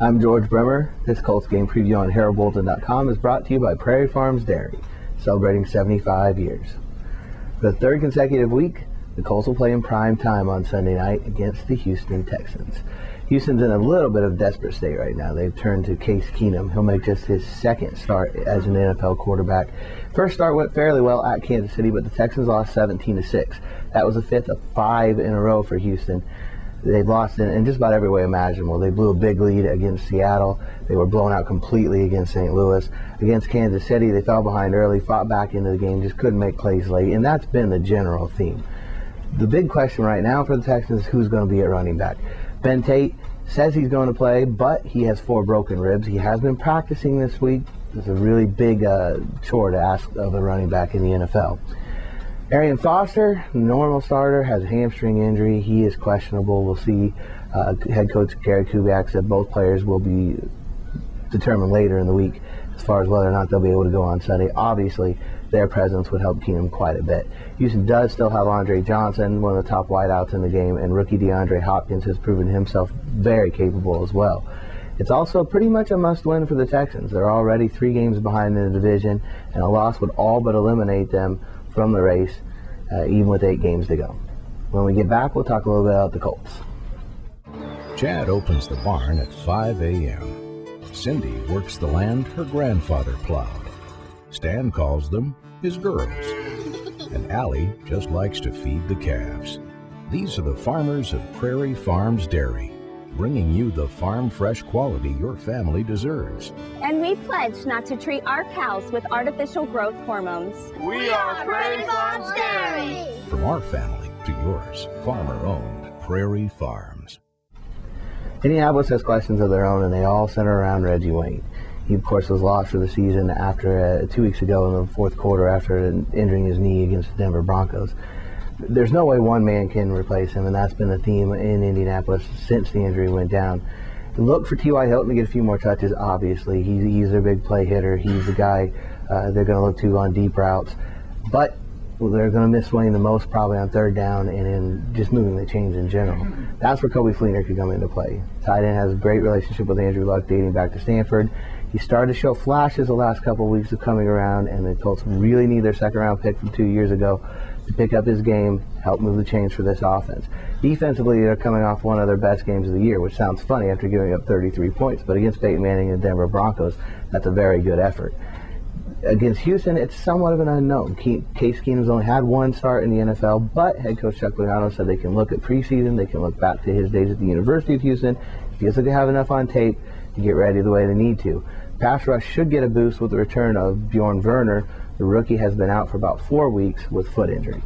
I'm George Bremer. This Colts game preview on HeraldBulletin.com is brought to you by Prairie Farms Dairy, celebrating 75 years. For the third consecutive week, the Colts will play in prime time on Sunday night against the Houston Texans. Houston's in a little bit of a desperate state right now. They've turned to Case Keenum. He'll make just his second start as an NFL quarterback. First start went fairly well at Kansas City, but the Texans lost 17-6. That was the fifth of 5 in a row for Houston. They've lost in just about every way imaginable. They blew a big lead against Seattle. They were blown out completely against St. Louis. Against Kansas City, they fell behind early, fought back into the game, just couldn't make plays late, and that's been the general theme. The big question right now for the Texans is who's going to be at running back. Ben Tate says he's going to play, but he has 4 broken ribs. He has been practicing this week. It's a really big chore to ask of a running back in the NFL. Arian Foster, normal starter, has a hamstring injury. He is questionable. We'll see. Head coach Gary Kubiak said both players will be determined later in the week as far as whether or not they'll be able to go on Sunday. Obviously, their presence would help Keenum quite a bit. Houston does still have Andre Johnson, one of the top wideouts in the game, and rookie DeAndre Hopkins has proven himself very capable as well. It's also pretty much a must-win for the Texans. They're already 3 games behind in the division, and a loss would all but eliminate them from the race, even with 8 games to go. When we get back, we'll talk a little bit about the Colts. Chad opens the barn at 5 a.m. Cindy works the land her grandfather plowed. Stan calls them his girls. And Allie just likes to feed the calves. These are the farmers of Prairie Farms Dairy, bringing you the farm fresh quality your family deserves. And we pledge not to treat our cows with artificial growth hormones. We are Prairie Farms Dairy. From our family to yours, farmer-owned Prairie Farms. Indianapolis has questions of their own, and they all center around Reggie Wayne. He, of course, was lost for the season after 2 weeks ago in the fourth quarter after injuring his knee against the Denver Broncos. There's no way one man can replace him, and that's been the theme in Indianapolis since the injury went down. Look for T.Y. Hilton to get a few more touches, obviously. He's their big play hitter. He's the guy they're going to look to on deep routes. But they're going to miss Wayne the most probably on third down and in just moving the chains in general. That's where Coby Fleener could come into play. Tight end has a great relationship with Andrew Luck dating back to Stanford. He started to show flashes the last couple of weeks of coming around, and the Colts really need their second-round pick from 2 years ago to pick up his game, help move the chains for this offense. Defensively, they're coming off one of their best games of the year, which sounds funny after giving up 33 points, but against Peyton Manning and the Denver Broncos, that's a very good effort. Against Houston, it's somewhat of an unknown. Case Keenum's only had 1 start in the NFL, but head coach Chuck Pagano said they can look at preseason, they can look back to his days at the University of Houston. He feels like they have enough on tape to get ready the way they need to. Pass rush should get a boost with the return of Bjorn Werner. The rookie has been out for about 4 weeks with foot injury.